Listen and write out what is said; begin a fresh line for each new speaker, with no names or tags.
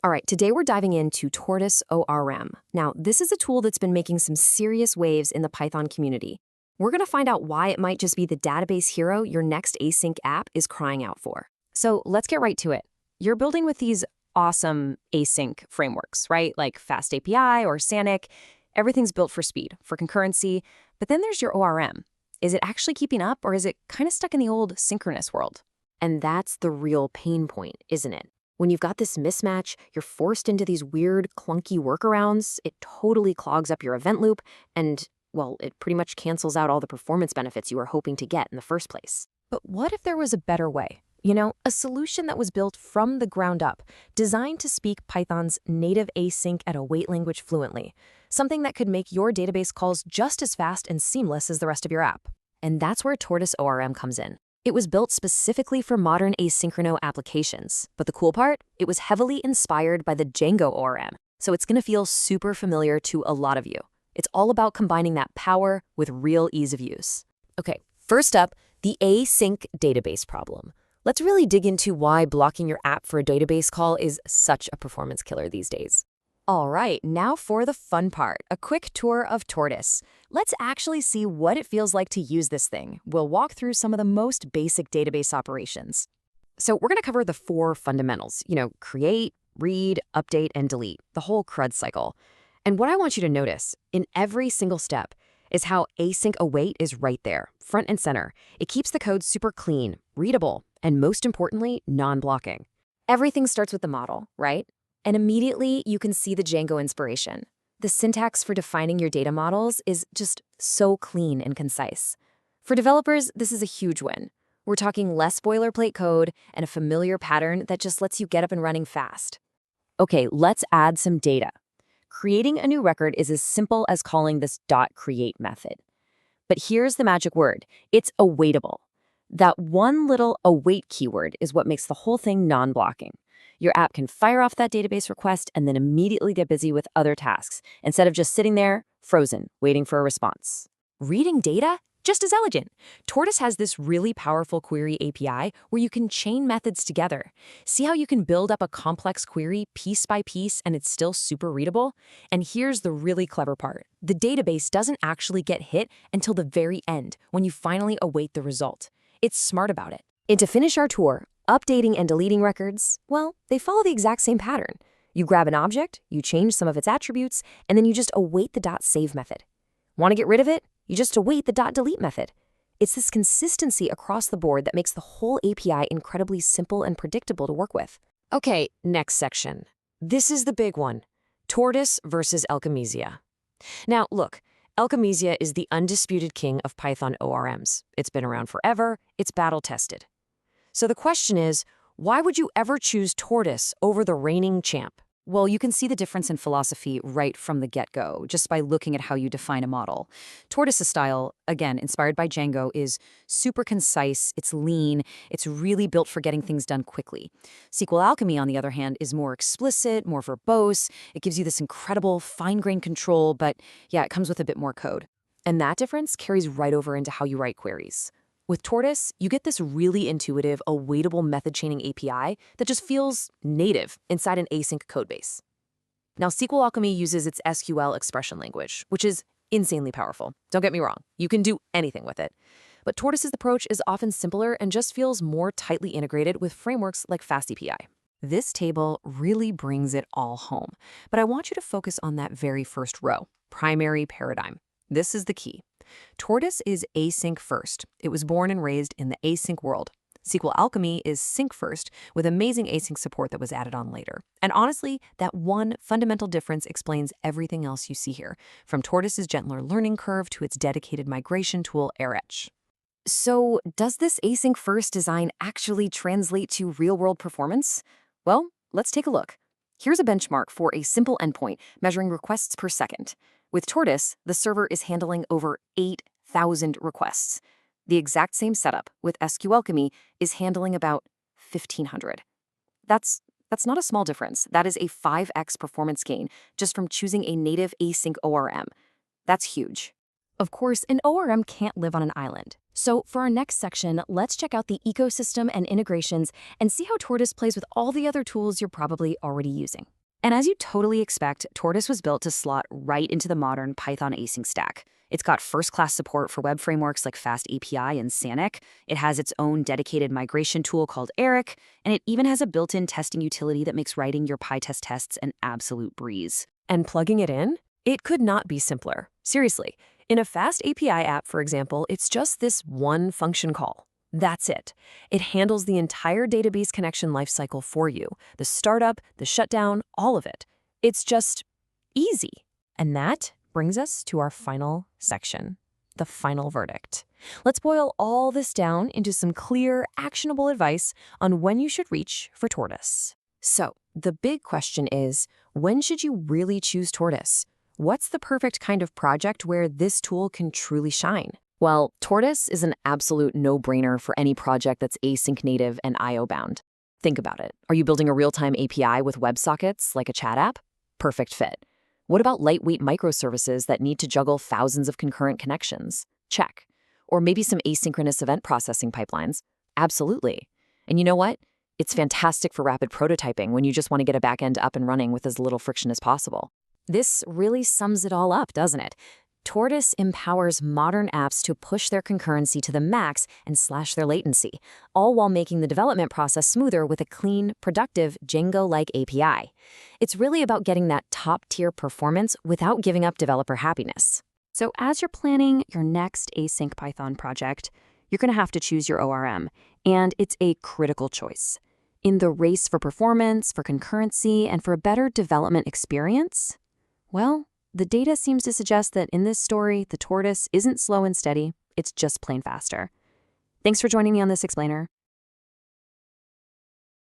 All right, today we're diving into Tortoise ORM. Now, this is a tool that's been making some serious waves in the Python community. We're going to find out why it might just be the database hero your next async app is crying out for. So let's get right to it. You're building with these awesome async frameworks, right? Like FastAPI or Sanic. Everything's built for speed, for concurrency. But then there's your ORM. Is it actually keeping up, or is it kind of stuck in the old synchronous world? And that's the real pain point, isn't it? When you've got this mismatch, you're forced into these weird, clunky workarounds. It totally clogs up your event loop, and, well, it pretty much cancels out all the performance benefits you were hoping to get in the first place. But what if there was a better way? You know, a solution that was built from the ground up, designed to speak Python's native async at await language fluently, something that could make your database calls just as fast and seamless as the rest of your app. And that's where Tortoise ORM comes in. It was built specifically for modern asynchronous applications, but the cool part, it was heavily inspired by the Django ORM, so it's going to feel super familiar to a lot of you. It's all about combining that power with real ease of use. Okay, first up, the async database problem. Let's really dig into why blocking your app for a database call is such a performance killer these days. All right, now for the fun part, a quick tour of Tortoise. Let's actually see what it feels like to use this thing. We'll walk through some of the most basic database operations. So we're going to cover the 4 fundamentals, create, read, update, and delete, the whole CRUD cycle. And what I want you to notice in every single step is how async await is right there, front and center. It keeps the code super clean, readable, and most importantly, non-blocking. Everything starts with the model, right? And immediately, you can see the Django inspiration. The syntax for defining your data models is just so clean and concise. For developers, this is a huge win. We're talking less boilerplate code and a familiar pattern that just lets you get up and running fast. Okay, let's add some data. Creating a new record is as simple as calling this .create method. But here's the magic word. It's awaitable. That one little await keyword is what makes the whole thing non-blocking. Your app can fire off that database request and then immediately get busy with other tasks, instead of just sitting there, frozen, waiting for a response. Reading data? Just as elegant. Tortoise has this really powerful query API where you can chain methods together. See how you can build up a complex query piece by piece and it's still super readable? And here's the really clever part. The database doesn't actually get hit until the very end, when you finally await the result. It's smart about it. And to finish our tour, updating and deleting records, well, they follow the exact same pattern. You grab an object, you change some of its attributes, and then you just await the .save method. Want to get rid of it? You just await the .delete method. It's this consistency across the board that makes the whole API incredibly simple and predictable to work with. Okay, next section. This is the big one. Tortoise versus Alchemisia. Now, look, Alchemisia is the undisputed king of Python ORMs. It's been around forever, it's battle-tested. So the question is, why would you ever choose Tortoise over the reigning champ? Well, you can see the difference in philosophy right from the get-go, just by looking at how you define a model. Tortoise's style, again, inspired by Django, is super concise, it's lean, it's really built for getting things done quickly. SQLAlchemy, on the other hand, is more explicit, more verbose. It gives you this incredible fine-grained control, but yeah, it comes with a bit more code. And that difference carries right over into how you write queries. With Tortoise, you get this really intuitive, awaitable method chaining API that just feels native inside an async codebase. Now, SQLAlchemy uses its SQL expression language, which is insanely powerful. Don't get me wrong, you can do anything with it. But Tortoise's approach is often simpler and just feels more tightly integrated with frameworks like FastAPI. This table really brings it all home, but I want you to focus on that very first row, primary paradigm. This is the key. Tortoise is async-first. It was born and raised in the async world. SQLAlchemy is sync-first, with amazing async support that was added on later. And honestly, that one fundamental difference explains everything else you see here, from Tortoise's gentler learning curve to its dedicated migration tool, Aerich. So, does this async-first design actually translate to real-world performance? Well, let's take a look. Here's a benchmark for a simple endpoint measuring requests per second. With Tortoise, the server is handling over 8,000 requests. The exact same setup with SQLAlchemy is handling about 1,500. That's not a small difference. That is a 5x performance gain just from choosing a native async ORM. That's huge. Of course, an ORM can't live on an island. So for our next section, let's check out the ecosystem and integrations and see how Tortoise plays with all the other tools you're probably already using. And as you totally expect, Tortoise was built to slot right into the modern Python async stack. It's got first-class support for web frameworks like FastAPI and Sanic. It has its own dedicated migration tool called Aerich, and it even has a built-in testing utility that makes writing your PyTest tests an absolute breeze. And plugging it in? It could not be simpler. Seriously. In a FastAPI app, for example, it's just this one function call. That's it. It handles the entire database connection lifecycle for you. The startup, the shutdown, all of it. It's just easy. And that brings us to our final section, the final verdict. Let's boil all this down into some clear, actionable advice on when you should reach for Tortoise. So, the big question is, when should you really choose Tortoise? What's the perfect kind of project where this tool can truly shine? Well, Tortoise is an absolute no-brainer for any project that's async-native and I/O-bound. Think about it. Are you building a real-time API with WebSockets, like a chat app? Perfect fit. What about lightweight microservices that need to juggle thousands of concurrent connections? Check. Or maybe some asynchronous event processing pipelines? Absolutely. And you know what? It's fantastic for rapid prototyping when you just want to get a backend up and running with as little friction as possible. This really sums it all up, doesn't it? Tortoise empowers modern apps to push their concurrency to the max and slash their latency, all while making the development process smoother with a clean, productive Django-like API. It's really about getting that top-tier performance without giving up developer happiness. So as you're planning your next async Python project, you're going to have to choose your ORM, and it's a critical choice. In the race for performance, for concurrency, and for a better development experience, well, the data seems to suggest that in this story, the Tortoise isn't slow and steady, it's just plain faster. Thanks for joining me on this explainer.